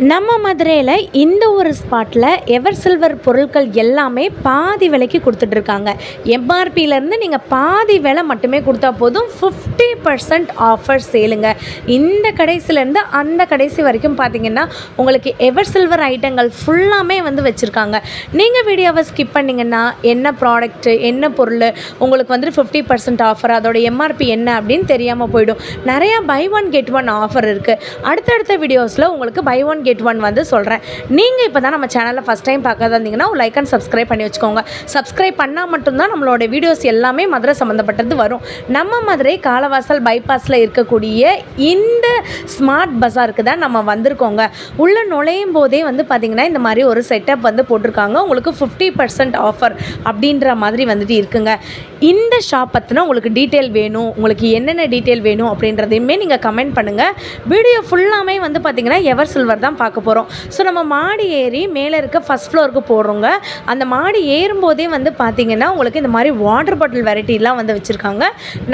நம்ம மதுரையில் இந்த ஒரு ஸ்பாட்டில் எவர் சில்வர் பொருட்கள் எல்லாமே பாதி விலைக்கு கொடுத்துட்ருக்காங்க. எம்ஆர்பியிலேருந்து நீங்கள் பாதி விலை மட்டுமே கொடுத்தா போதும். 50% ஆஃபர் சேலுங்க. இந்த கடைசிலேருந்து அந்த கடைசி வரைக்கும் பார்த்தீங்கன்னா உங்களுக்கு எவர் சில்வர் ஐட்டங்கள் ஃபுல்லாமே வச்சுருக்காங்க. நீங்கள் வீடியோவை ஸ்கிப் பண்ணிங்கன்னா என்ன ப்ராடக்ட்டு என்ன பொருள் உங்களுக்கு 50% ஆஃபர், அதோட எம்ஆர்பி என்ன அப்படின்னு தெரியாமல் போயிடும். நிறையா buy one get one offer இருக்குது. அடுத்தடுத்த வீடியோஸில் உங்களுக்கு பை ஒன் கெட் ஒன் சொல்கிறேன். நீங்கள் இப்போ தான் நம்ம சேனலில் ஃபஸ்ட் டைம் பார்க்காத இருந்தீங்கன்னா லைக் அண்ட் சப்ஸ்கிரைப் பண்ணி வச்சுக்கோங்க. சப்ஸ்கிரைப் பண்ணால் மட்டும்தான் நம்மளோட வீடியோஸ் எல்லாமே மதுரை சம்மந்தப்பட்டது வரும். நம்ம மதுரை காலவாசல் பைபாஸில் இருக்கக்கூடிய இந்த ஸ்மார்ட் பஸாருக்கு தான் நம்ம வந்திருக்கோங்க. உள்ளே நுழையும் போதே பார்த்திங்கன்னா இந்த மாதிரி ஒரு செட்டப் போட்டிருக்காங்க. உங்களுக்கு 50% ஆஃபர் அப்படின்ற மாதிரி இருக்குங்க. இந்த ஷாப் பற்றினா உங்களுக்கு டீட்டெயில் வேணும், உங்களுக்கு என்னென்ன டீட்டெயில் வேணும் அப்படின்றதையுமே நீங்கள் கமெண்ட் பண்ணுங்கள். வீடியோ ஃபுல்லாமே பார்த்திங்கன்னா எவர் சில்வர் தான் பார்க்க போகிறோம். ஸோ நம்ம மாடி ஏறி மேலே இருக்க ஃபஸ்ட் ஃப்ளோருக்கு போடுறோங்க. அந்த மாடி ஏறும்போதே பார்த்திங்கன்னா உங்களுக்கு இந்த மாதிரி வாட்டர் பாட்டில் வெரைட்டிலாம் வச்சுருக்காங்க.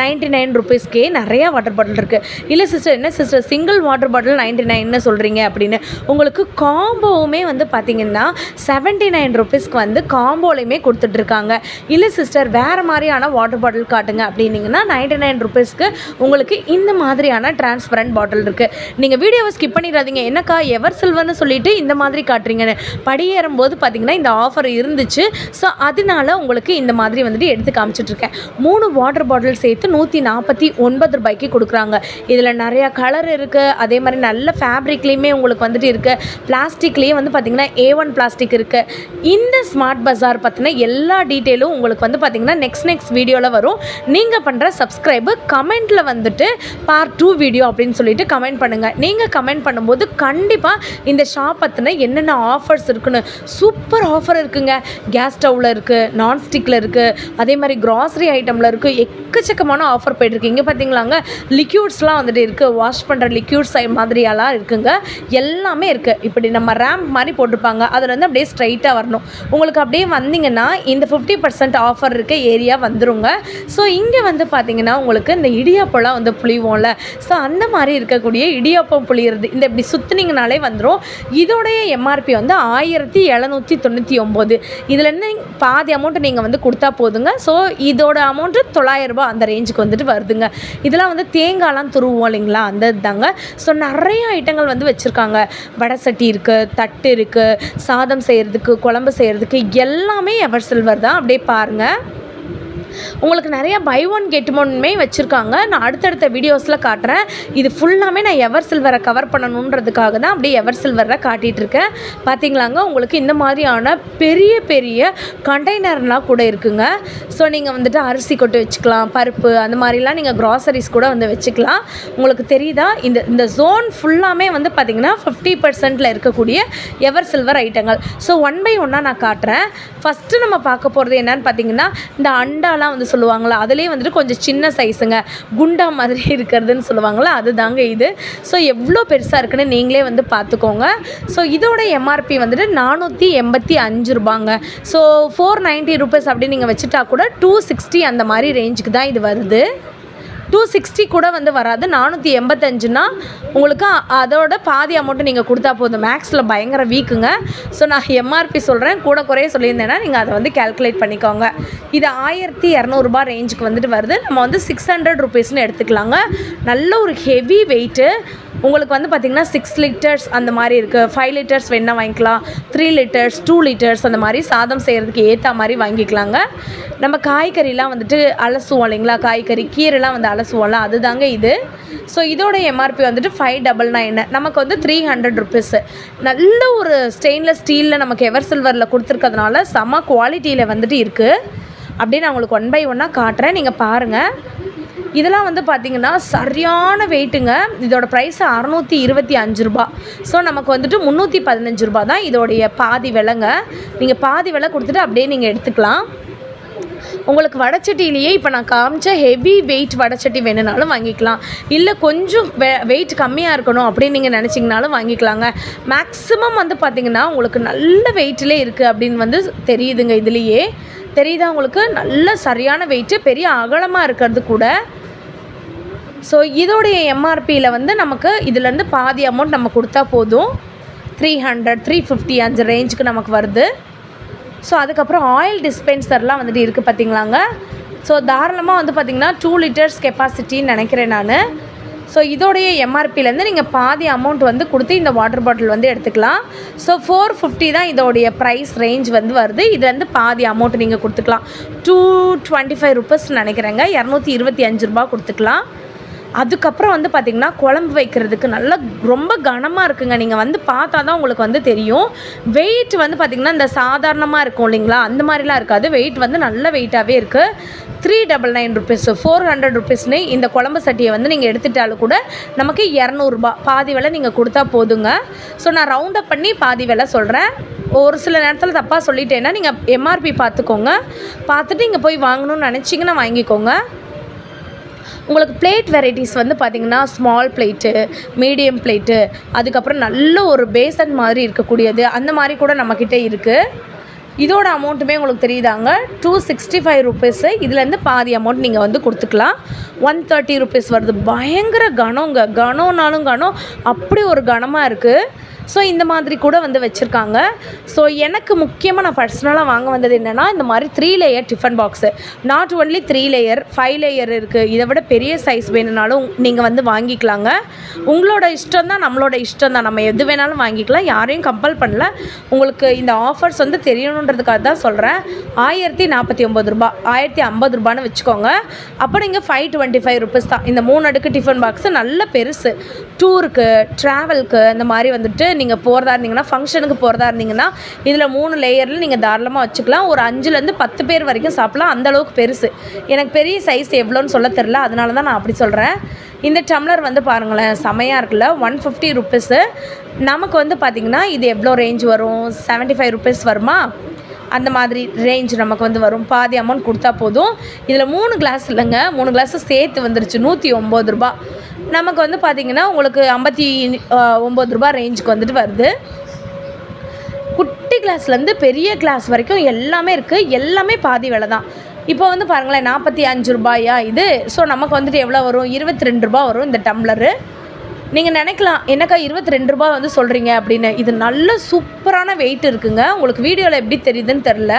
99 ருபீஸ்க்கே நிறையா வாட்டர் பாட்டில் இருக்குது. இல்லை சிஸ்டர், என்ன சிஸ்டர் சிங்கிள் வாட்டர் பாட்டில் 99ன்னு சொல்கிறீங்க அப்படின்னு. உங்களுக்கு காம்போவுமே பார்த்திங்கன்னா 79 ருபீஸ்க்கு காம்போலையுமே கொடுத்துட்ருக்காங்க. இல்லை சிஸ்டர் வேறு மாதிரியான வாட்டர் பாட்டில் காட்டுங்க அப்படின்னிங்கன்னா 99 ருபீஸ்க்கு உங்களுக்கு இந்த மாதிரியான டிரான்ஸ்பரண்ட் பாட்டில் இருக்குது. நீங்கள் வீடியோவை ஸ்கிப் பண்ணிடாதீங்க. என்னக்கா எவர் சில்வர்னு சொல்லிட்டு இந்த மாதிரி காட்டுறீங்கன்னு. படியேறும்போது பார்த்தீங்கன்னா இந்த ஆஃபர் இருந்துச்சு. ஸோ அதனால உங்களுக்கு இந்த மாதிரி எடுத்து காமிச்சிட்ருக்கேன். 3 வாட்டர் பாட்டில் சேர்த்து 149 ரூபாய்க்கு கொடுக்குறாங்க. இதில் நிறையா கலர் இருக்குது. அதே மாதிரி நல்ல ஃபேப்ரிக்லேயுமே உங்களுக்கு இருக்குது. பிளாஸ்டிக்லேயே பார்த்திங்கன்னா A1 பிளாஸ்டிக் இருக்குது. இந்த ஸ்மார்ட் பஸார் பற்றின எல்லா டீட்டெயிலும் உங்களுக்கு பார்த்திங்கன்னா நெக்ஸ்ட் வீடியோவில் வரும். நீங்கள் பண்ணுற சப்ஸ்கிரைபு கமெண்ட்டில் பார்ட் 2 வீடியோ அப்படின்னு சொல்லிட்டு கமெண்ட் பண்ணுங்கள். நீங்கள் கமெண்ட் பண்ணும்போது கண்டிப்பாக இந்த ஷாப் பற்றின என்னென்ன ஆஃபர்ஸ் இருக்குன்னு சூப்பர் ஆஃபர் இருக்குங்க. கேஸ் ஸ்டவ்வில் இருக்குது, நான்ஸ்டிக்கில் இருக்குது, அதே மாதிரி கிராசரி ஐட்டமில் இருக்குது. எக்கச்சக்கமான ஆஃபர் போய்ட்டுருக்கு. இங்கே பார்த்தீங்களாங்க லிக்யூட்ஸ்லாம் இருக்குது. வாஷ் பண்ணுற லிக்யூட்ஸ் மாதிரியெல்லாம் இருக்குங்க. எல்லாமே இருக்குது. இப்படி நம்ம ரேம்ப் மாதிரி போட்டிருப்பாங்க. அதில் அப்படியே ஸ்ட்ரைட்டாக வரணும். உங்களுக்கு அப்படியே வந்தீங்கன்னா இந்த 50% ஆஃபர் இருக்க ஏரியா வந்துருங்க. ஸோ இங்கே பார்த்தீங்கன்னா உங்களுக்கு இந்த இடியாப்பம்லாம் புளிவோம்ல, ஸோ அந்த மாதிரி இருக்கக்கூடிய இடியாப்பம் புளியிறது இந்த இப்படி சுற்றுனீங்கனாலே வந்துடும். இதோடைய எம்ஆர்பி 1799. இதுலேருந்து பாதி அமௌண்ட்டு நீங்கள் கொடுத்தா போதுங்க. ஸோ இதோட அமௌண்ட்டு 900 ரூபா அந்த ரேஞ்சுக்கு வருதுங்க. இதெல்லாம் தேங்காய்லாம் துருவோம் இல்லைங்களா, அந்த இதுதாங்க. ஸோ நிறைய ஐட்டங்கள் வச்சுருக்காங்க. வடை சட்டி இருக்குது, தட்டு இருக்குது, சாதம் செய்கிறதுக்கு, குழம்பு செய்கிறதுக்கு எல்லாமே எவர் சில்வர் தான். அப்படியே பாருங்கள். உங்களுக்கு நிறையா பை ஒன் கெட் ஒன்மே வச்சுருக்காங்க. நான் அடுத்தடுத்த வீடியோஸில் காட்டுறேன். இது ஃபுல்லாமே நான் எவர் சில்வரை கவர் பண்ணணுன்றதுக்காக தான் அப்படியே எவர் சில்வரை காட்டிகிட்ருக்கேன். பார்த்தீங்களாங்க, உங்களுக்கு இந்த மாதிரியான பெரிய பெரிய கண்டெய்னர்லாம் கூட இருக்குங்க. ஸோ நீங்கள் அரிசி கொட்டு வச்சுக்கலாம், பருப்பு, அந்த மாதிரிலாம் நீங்கள் க்ராசரிஸ் கூட வச்சுக்கலாம். உங்களுக்கு தெரியுதா, இந்த ஜோன் ஃபுல்லாமே பார்த்திங்கன்னா 50%ல் இருக்கக்கூடிய எவர் சில்வர் ஐட்டங்கள். ஸோ 1 by 1 நான் காட்டுறேன். ஃபஸ்ட்டு நம்ம பார்க்க போகிறது என்னன்னு பார்த்தீங்கன்னா இந்த அண்டாலாம் சொல்லுவாங்களா, அதுலேயே கொஞ்சம் சின்ன சைஸுங்க, குண்டா மாதிரி இருக்கிறதுன்னு சொல்லுவாங்களா, அதுதாங்க இது. ஸோ எவ்வளோ பெருசாக இருக்குன்னு நீங்களே பார்த்துக்கோங்க. ஸோ இதோட எம்ஆர்பி 485 ரூபாங்க. ஸோ 490 ருபீஸ் அப்படின்னு நீங்கள் வச்சுட்டா கூட 260 அந்த மாதிரி ரேஞ்சுக்கு தான் இது வருது. 260 கூட வராது. 485னா உங்களுக்கு அதோட பாதி அமௌண்ட்டு நீங்கள் கொடுத்தா போதும். மேக்ஸில் பயங்கர வீக்குங்க. ஸோ நான் எம்ஆர்பி சொல்கிறேன், கூட குறைய சொல்லியிருந்தேன்னா நீங்கள் அதை கால்குலேட் பண்ணிக்கோங்க. இது 1200 ரூபா ரேஞ்சுக்கு வருது. நம்ம 600 ருபீஸ்னு எடுத்துக்கலாங்க. நல்ல ஒரு ஹெவி வெயிட்டு. உங்களுக்கு பார்த்திங்கன்னா 6 லிட்டர்ஸ் அந்த மாதிரி இருக்குது. 5 லிட்டர்ஸ் வேணால் வாங்கிக்கலாம். 3 லிட்டர்ஸ், 2 லிட்டர்ஸ் அந்த மாதிரி சாதம் செய்கிறதுக்கு ஏற்ற மாதிரி வாங்கிக்கலாங்க. நம்ம காய்கறிலாம் அலசுவோம் இல்லைங்களா, காய்கறி கீரைலாம் அலசுவோம்ல, அதுதாங்க இது. ஸோ இதோட எம்ஆர்பி 599. நமக்கு 300 ருபீஸு. நல்ல ஒரு ஸ்டெயின்லெஸ் ஸ்டீலில் நமக்கு எவர் சில்வரில் கொடுத்துருக்கிறதுனால செம குவாலிட்டியில் இருக்குது. அப்படியே நான் உங்களுக்கு 1 by 1 காட்டுறேன், நீங்கள் பாருங்கள். இதெல்லாம் பார்த்திங்கன்னா சரியான வெயிட்டுங்க. இதோட ப்ரைஸ் 625 ரூபா. ஸோ நமக்கு 315 ரூபா தான் இதோடைய பாதி விலைங்க. நீங்கள் பாதி விலை கொடுத்துட்டு அப்படியே நீங்கள் எடுத்துக்கலாம். உங்களுக்கு வடைச்சட்டிலேயே இப்போ நான் காமிச்ச ஹெவி வெயிட் வடைச்சட்டி வேணுனாலும் வாங்கிக்கலாம். இல்லை கொஞ்சம் வெயிட் கம்மியாக இருக்கணும் அப்படின்னு நீங்கள் நினச்சிங்கனாலும் வாங்கிக்கலாங்க. மேக்ஸிமம் பார்த்திங்கன்னா உங்களுக்கு நல்ல வெயிட்டிலே இருக்குது அப்படின்னு தெரியுதுங்க. இதுலேயே தெரியுதா உங்களுக்கு, நல்ல சரியான வெயிட்டு, பெரிய அகலமாக இருக்கிறது கூட. ஸோ இதோடைய எம்ஆர்பியில் நமக்கு இதிலேருந்து பாதி அமௌண்ட் நம்ம கொடுத்தா போதும். 300 350 அந்த ரேஞ்சுக்கு நமக்கு வருது. ஸோ அதுக்கப்புறம் ஆயில் டிஸ்பென்சர்லாம் வந்துட்டு இருக்குது பார்த்திங்களாங்க. ஸோ தாராளமாக வந்து பார்த்திங்கன்னா 2 லிட்டர்ஸ் கெப்பாசிட்டின்னு நினைக்கிறேன் நான். ஸோ இதோடைய எம்ஆர்பிலேருந்து நீங்கள் பாதி அமௌண்ட் வந்து கொடுத்து இந்த வாட்டர் பாட்டில் வந்து எடுத்துக்கலாம். ஸோ 450 தான் இதோடைய ப்ரைஸ் ரேஞ்ச் வந்து வருது. இதுலேருந்து பாதி அமௌண்ட் நீங்கள் கொடுத்துக்கலாம். 225 ருபீஸ் நினைக்கிறேங்க, 225 ரூபா கொடுத்துக்கலாம். அதுக்கப்புறம் வந்து பார்த்திங்கன்னா குழம்பு வைக்கிறதுக்கு நல்லா ரொம்ப கனமாக இருக்குங்க. நீங்கள் வந்து பார்த்தா தான் உங்களுக்கு வந்து தெரியும். வெயிட் வந்து பார்த்திங்கன்னா இந்த சாதாரணமாக இருக்கும் இல்லைங்களா, அந்த மாதிரிலாம் இருக்காது. வெயிட் வந்து நல்ல வெயிட்டாகவே இருக்குது. 399 ருபீஸ், 400 ருபீஸ்னு இந்த குழம்பு சட்டியை வந்து நீங்கள் எடுத்துட்டாலும் கூட நமக்கு 200 ரூபா பாதி விலை நீங்கள் கொடுத்தா போதுங்க. ஸோ நான் ரவுண்ட் அப் பண்ணி பாதி விலை சொல்கிறேன். ஒரு சில நேரத்தில் தப்பாக சொல்லிட்டேன்னா நீங்கள் எம்ஆர்பி பார்த்துக்கோங்க. பார்த்துட்டு இங்கே போய் வாங்கணும்னு நினச்சிங்கன்னா வாங்கிக்கோங்க. உங்களுக்கு பிளேட் வெரைட்டிஸ் வந்து பார்த்திங்கன்னா ஸ்மால் பிளேட்டு, மீடியம் பிளேட்டு, அதுக்கப்புறம் நல்ல ஒரு பேசன் மாதிரி இருக்கக்கூடியது, அந்த மாதிரி கூட நம்மக்கிட்ட இருக்குது. இதோட அமௌண்ட்டுமே உங்களுக்கு தெரியுதாங்க, 265 ருபீஸு. இதுலேருந்து பாதி அமௌண்ட் நீங்கள் வந்து கொடுத்துக்கலாம். 130 ருபீஸ் வருது. பயங்கர கனங்க, கனம்னாலும் கனம், அப்படி ஒரு கனமாக இருக்குது. ஸோ இந்த மாதிரி கூட வந்து வச்சுருக்காங்க. ஸோ எனக்கு முக்கியமாக நான் பர்சனலாக வாங்க வந்தது என்னென்னா, இந்த மாதிரி 3 layer tiffin box. Not only 3 layer, 5 layer இருக்குது. இதை விட பெரிய சைஸ் வேணுனாலும் நீங்கள் வந்து வாங்கிக்கலாங்க. உங்களோட இஷ்டம் தான், நம்மளோட இஷ்டம் தான். நம்ம எது வேணாலும் வாங்கிக்கலாம், யாரையும் கம்பல் பண்ணல. உங்களுக்கு இந்த ஆஃபர்ஸ் வந்து தெரியணுன்றதுக்காக தான் சொல்கிறேன். 1049 ரூபா, 1050 ரூபான்னு வச்சுக்கோங்க. அப்போ நீங்கள் 525 ருபீஸ் தான். இந்த 3 அடுக்கு டிஃபன் பாக்ஸு நல்ல பெருசு. டூருக்கு, ட்ராவலுக்கு இந்த மாதிரி வந்துட்டு நீங்கள் போகிறதா இருந்தீங்கன்னா, ஃபங்க்ஷனுக்கு போகிறதா இருந்தீங்கன்னா இதில் 3 லேயரில் நீங்கள் தாராளமாக வச்சுக்கலாம். ஒரு 5லேருந்து 10 பேர் வரைக்கும் சாப்பிட்லாம். அந்தளவுக்கு பெருசு. எனக்கு பெரிய சைஸ் எவ்வளோன்னு சொல்ல தெரில, அதனால தான் நான் அப்படி சொல்கிறேன். இந்த டம்ளர் வந்து பாருங்களேன், செமையாக இருக்குல்ல, 150 ருபீஸு. நமக்கு வந்து பார்த்திங்கன்னா இது எவ்வளோ ரேஞ்ச் வரும், 75 ருபீஸ் வருமா, அந்த மாதிரி ரேஞ்ச் நமக்கு வந்து வரும். பாதி அமௌண்ட் கொடுத்தா போதும். இதில் 3 கிளாஸ் இல்லைங்க, 3 கிளாஸு சேர்த்து வந்துருச்சு 109 ரூபா. நமக்கு வந்து பார்த்திங்கன்னா உங்களுக்கு 59 ரூபா ரேஞ்சுக்கு வந்துட்டு வருது. குட்டி கிளாஸ்லேருந்து பெரிய கிளாஸ் வரைக்கும் எல்லாமே இருக்குது. எல்லாமே பாதி விலை தான். இப்போ வந்து பாருங்களேன், 45 ரூபாயா இது. ஸோ நமக்கு வந்துட்டு எவ்வளோ வரும், 22 ரூபா வரும் இந்த டம்ளரு. நீங்கள் நினைக்கலாம், என்னக்கா 22 ரூபா வந்து சொல்கிறீங்க அப்படின்னு. இது நல்ல சூப்பரான வெயிட் இருக்குங்க. உங்களுக்கு வீடியோவில் எப்படி தெரியுதுன்னு தெரில.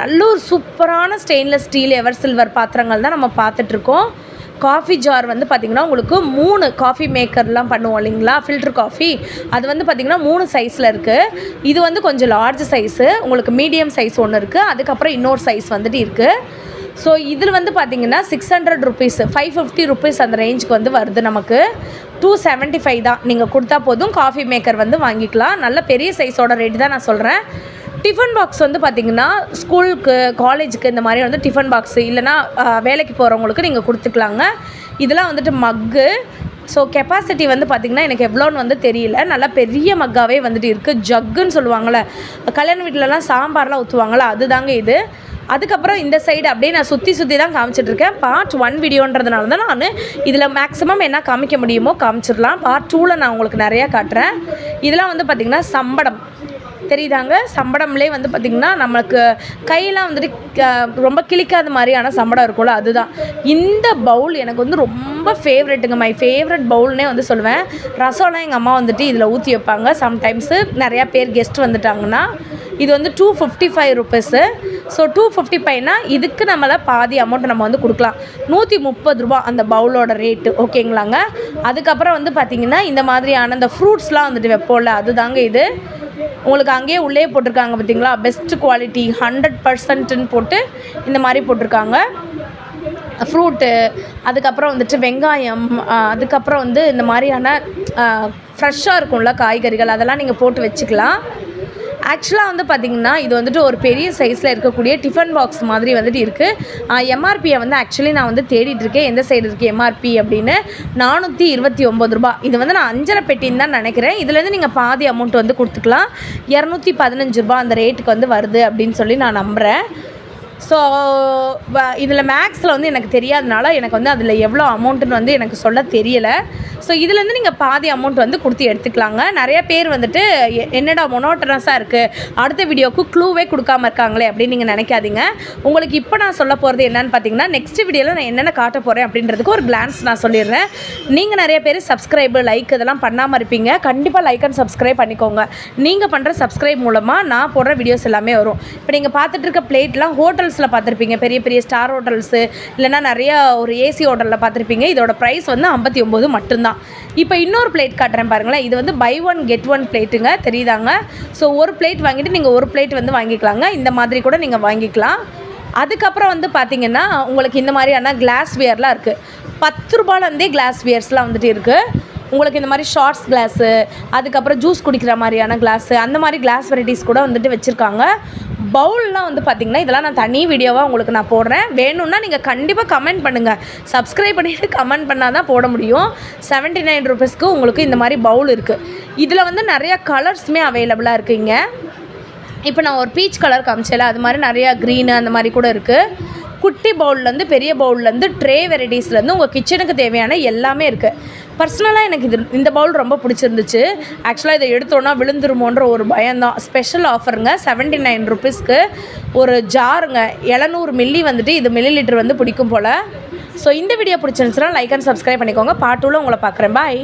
நல்ல ஒரு சூப்பரான ஸ்டெயின்லெஸ் ஸ்டீல் எவர் சில்வர் பாத்திரங்கள் தான் நம்ம பார்த்துட்ருக்கோம். காஃபி ஜார் வந்து பார்த்திங்கன்னா உங்களுக்கு 3 காஃபி மேக்கர்லாம் பண்ணுவோம் இல்லைங்களா, ஃபில்டர் காஃபி, அது வந்து பார்த்திங்கன்னா 3 சைஸில் இருக்குது. இது வந்து கொஞ்சம் லார்ஜ் சைஸு, உங்களுக்கு மீடியம் சைஸ் ஒன்று இருக்குது, அதுக்கப்புறம் இன்னொரு சைஸ் வந்துட்டு இருக்குது. ஸோ இதில் வந்து பார்த்திங்கன்னா 600 ருபீஸ், 550 ருபீஸ் அந்த ரேஞ்சுக்கு வந்து வருது. நமக்கு 275 தான் நீங்கள் கொடுத்தா போதும். காஃபி மேக்கர் வந்து வாங்கிக்கலாம். நல்ல பெரிய சைஸோட ரேட்டு தான் நான் சொல்கிறேன். டிஃபன் பாக்ஸ் வந்து பார்த்திங்கன்னா ஸ்கூலுக்கு, காலேஜுக்கு இந்த மாதிரி வந்து டிஃபன் பாக்ஸு, இல்லைனா வேலைக்கு போகிறவங்களுக்கு நீங்கள் கொடுத்துக்கலாங்க. இதெல்லாம் வந்துட்டு மக்கு. ஸோ கெப்பாசிட்டி வந்து பார்த்திங்கன்னா எனக்கு எவ்வளோன்னு வந்து தெரியல. நல்லா பெரிய மக்காவே வந்துட்டு இருக்குது. ஜக்குன்னு சொல்லுவாங்கள்ல, கல்யாண வீட்டிலலாம் சாம்பார்லாம் ஊற்றுவாங்களா, அதுதாங்க இது. அதுக்கப்புறம் இந்த சைடு அப்படியே நான் சுற்றி தான் காமிச்சிட்ருக்கேன். பார்ட் 1 வீடியோன்றதுனால தான் நான் இதில் மேக்ஸிமம் என்ன காமிக்க முடியுமோ காமிச்சிடலாம். பார்ட் 2ல் நான் உங்களுக்கு நிறையா காட்டுறேன். இதெல்லாம் வந்து பார்த்திங்கன்னா சம்படம் தெரியுதாங்க. சம்படம்லேயே வந்து பார்த்திங்கன்னா நம்மளுக்கு கையெல்லாம் வந்துட்டு ரொம்ப கிளிக்காத மாதிரியான சம்படம் இருக்கும்ல, அதுதான். இந்த பவுல் எனக்கு வந்து ரொம்ப ஃபேவரெட்டுங்க. மை ஃபேவரெட் பவுல்னே வந்து சொல்லுவேன். ரசம்லாம் எங்கள் அம்மா வந்துட்டு இதில் ஊற்றி வைப்பாங்க சம்டைம்ஸு. நிறையா பேர் கெஸ்ட் வந்துட்டாங்கன்னா. இது வந்து 255 ருபீஸு. ஸோ 255னா இதுக்கு நம்மளை பாதி அமௌண்ட் நம்ம வந்து கொடுக்கலாம். 130 ரூபா அந்த பவுலோட ரேட்டு, ஓகேங்களாங்க. அதுக்கப்புறம் வந்து பார்த்திங்கன்னா இந்த மாதிரியான இந்த ஃப்ரூட்ஸ்லாம் வந்துட்டு வைப்போம்ல, அதுதாங்க இது. உங்களுக்கு அங்கேயே உள்ளே போட்டிருக்காங்க பார்த்திங்களா, பெஸ்ட் குவாலிட்டி 100%ன்னு போட்டு இந்த மாதிரி போட்டிருக்காங்க. ஃப்ரூட்டு, அதுக்கப்புறம் வந்துட்டு வெங்காயம், அதுக்கப்புறம் வந்து இந்த மாதிரியான ஃப்ரெஷ்ஷாக இருக்கும்ல காய்கறிகள், அதெல்லாம் நீங்கள் போட்டு வச்சுக்கலாம். ஆக்சுவலாக வந்து பார்த்திங்கன்னா இது வந்துட்டு ஒரு பெரிய சைஸில் இருக்கக்கூடிய டிஃபன் பாக்ஸ் மாதிரி வந்துட்டு இருக்குது. எம்ஆர்பியை வந்து ஆக்சுவலி நான் வந்து தேடிட்டுருக்கேன், எந்த சைடு இருக்குது எம்ஆர்பி அப்படின்னு. 429 ரூபா. இது வந்து நான் 5.5 பெட்டின்னு தான் நினைக்கிறேன். இதுலேருந்து நீங்கள் பாதி அமௌண்ட் வந்து கொடுத்துக்கலாம். 215 ரூபா அந்த ரேட்டுக்கு வந்து வருது அப்படின்னு சொல்லி நான் நம்புகிறேன். ஸோ இதில் மேக்ஸில் வந்து எனக்கு தெரியாதனால எனக்கு வந்து அதில் எவ்வளோ அமௌண்ட்டுன்னு வந்து எனக்கு சொல்ல தெரியலை. ஸோ இதுலேருந்து நீங்கள் பாதி அமௌண்ட் வந்து கொடுத்து எடுத்துக்கலாங்க. நிறைய பேர் வந்துட்டு என்னடா மொனோட்டனஸாக இருக்குது, அடுத்த வீடியோவுக்கு க்ளூவே கொடுக்காம இருக்காங்களே அப்படின்னு நீங்கள் நினைக்காதீங்க. உங்களுக்கு இப்போ நான் சொல்ல போகிறது என்னென்னு பார்த்தீங்கன்னா, நெக்ஸ்ட் வீடியோவில் நான் என்னென்ன காட்ட போகிறேன் அப்படின்றதுக்கு ஒரு கிளான்ஸ் நான் சொல்லிடுறேன். நீங்கள் நிறைய பேர் சப்ஸ்கிரைபு லைக் இதெல்லாம் பண்ணாமல் இருப்பீங்க. கண்டிப்பாக லைக் அண்ட் சப்ஸ்கிரைப் பண்ணிக்கோங்க. நீங்கள் பண்ணுற சப்ஸ்கிரைப் மூலமாக நான் போடுற வீடியோஸ் எல்லாமே வரும். இப்போ நீங்கள் பார்த்துட்டு இருக்க பிளேட்லாம் ஹோட்டல்ஸில் பார்த்துருப்பீங்க, பெரிய பெரிய ஸ்டார் ஹோட்டல்ஸு இல்லைனா நிறையா ஒரு ஏசி ஹோட்டலில் பார்த்துருப்பீங்க. இதோட ப்ரைஸ் வந்து 59 மட்டும்தான். இப்போ இன்னொரு பிளேட் காட்டுறேன் பாருங்களேன். இது வந்து பை ஒன் கெட் ஒன் பிளேட்டுங்க, தெரியுதாங்க? ஸோ ஒரு பிளேட் வாங்கிட்டு நீங்கள் ஒரு பிளேட் வந்து வாங்கிக்கலாங்க. இந்த மாதிரி கூட நீங்கள் வாங்கிக்கலாம். அதுக்கப்புறம் வந்து பார்த்திங்கன்னா உங்களுக்கு இந்த மாதிரியான கிளாஸ்வேர்லாம் இருக்குது. 10 ரூபாயிலேருந்தே கிளாஸ்வேர்ஸ்லாம் வந்துட்டு இருக்குது. உங்களுக்கு இந்த மாதிரி ஷார்ட்ஸ் கிளாஸு, அதுக்கப்புறம் ஜூஸ் குடிக்கிற மாதிரியான கிளாஸு, அந்த மாதிரி கிளாஸ் வெரைட்டிஸ் கூட வந்துட்டு வச்சுருக்காங்க. பவுல்லாம் வந்து பார்த்திங்கன்னா இதெல்லாம் நான் தனி வீடியோவாக உங்களுக்கு நான் போடுறேன். வேணும்னா நீங்கள் கண்டிப்பாக கமெண்ட் பண்ணுங்கள். சப்ஸ்கிரைப் பண்ணிவிட்டு கமெண்ட் பண்ணால் தான் போட முடியும். 79 ருபீஸ்க்கு உங்களுக்கு இந்த மாதிரி பவுல் இருக்குது. இதில் வந்து நிறையா கலர்ஸுமே அவைலபிளாக இருக்குங்க. இப்போ நான் ஒரு பீச் கலர் காமிச்சேல, அது மாதிரி நிறையா க்ரீனு அந்த மாதிரி கூட இருக்குது. குட்டி பவுல்லேருந்து பெரிய பவுல்லேருந்து ட்ரே வெரைட்டிஸ்லேருந்து உங்கள் கிச்சனுக்கு தேவையான எல்லாமே இருக்குது. பர்சனலாக எனக்கு இந்த பவுல் ரொம்ப பிடிச்சிருந்துச்சு. ஆக்சுவலாக இதை எடுத்தோன்னா விழுந்துருமோன்ற ஒரு பயம்தான். ஸ்பெஷல் ஆஃபருங்க, 79 ருபீஸ்க்கு ஒரு ஜாருங்க. 700 மில்லி வந்துட்டு இது மில்லி லிட்டர் வந்து பிடிக்கும் போல். ஸோ இந்த வீடியோ பிடிச்சிருந்துச்சுன்னா லைக் அண்ட் சப்ஸ்கிரைப் பண்ணிக்கோங்க. பார்ட் 2ல உங்களை பார்க்குறேன். பாய்.